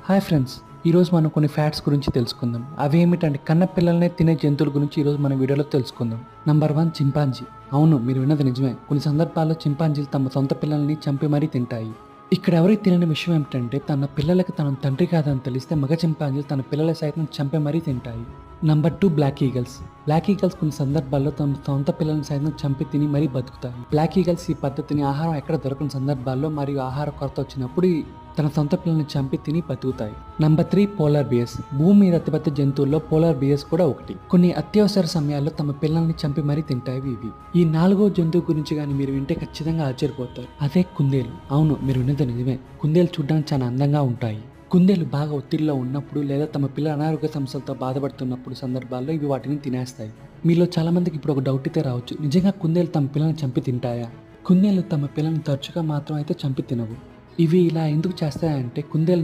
Hi friends, ఈరోజు మనం కొన్ని ఫ్యాక్ట్స్ గురించి తెలుసుకుందాం. అవి ఏమిటంటే కన్న పిల్లల్ని తినే జంతువుల గురించి ఈరోజు మన వీడియోలో తెలుసుకుందాం. Number 1, chimpanzee. అవును, మీరు విన్నది నిజమే. కొన్ని సందర్భాల్లో చింపాంజీలు తమ సొంత పిల్లల్ని చంపి మరీ తింటాయి. ఇక్కడ ఎవరికి తెలియని విషయం ఏమిటంటే తన పిల్లలకి తన తండ్రి కాదని తెలిస్తే మగ చింపాంజీలు తన పిల్లల సైతం చంపి మరీ తింటాయి. Number 2, black eagles. Black eagles కొన్ని సందర్భాల్లో తమ సొంత పిల్లల్ని సైతం చంపి తిని మరీ బతుకుతాయి. బ్లాక్ ఈగల్స్ ఈ పద్ధతిని ఆహారం ఎక్కడ దొరకని సందర్భాల్లో మరియు ఆహార కొరత వచ్చినప్పుడు తన సొంత పిల్లల్ని చంపి తిని బతుకుతాయి. Number 3, polar beers. భూమి మీద అతిపెద్ద జంతువుల్లో పోలార్ బియర్స్ కూడా ఒకటి. కొన్ని అత్యవసర సమయాల్లో తమ పిల్లల్ని చంపి మరీ తింటాయి ఇవి. ఈ 4వ జంతువు గురించి కానీ మీరు వింటే ఖచ్చితంగా ఆశ్చర్యపోతారు. అదే కుందేలు. అవును, మీరు విన్నది నిజమే. కుందేలు చూడడానికి చాలా అందంగా ఉంటాయి. కుందేలు బాగా ఒత్తిడిలో ఉన్నప్పుడు లేదా తమ పిల్లల అనారోగ్య సమస్యలతో బాధపడుతున్నప్పుడు సందర్భాల్లో ఇవి వాటిని తినేస్తాయి. మీలో చాలా మందికి ఇప్పుడు ఒక డౌట్ అయితే రావచ్చు, నిజంగా కుందేలు తమ పిల్లల్ని చంపి తింటాయా? కుందేలు తమ పిల్లల్ని తరచుగా మాత్రం అయితే చంపి తినవు. ఇవి ఇలా ఎందుకు చేస్తాయంటే కుందేలు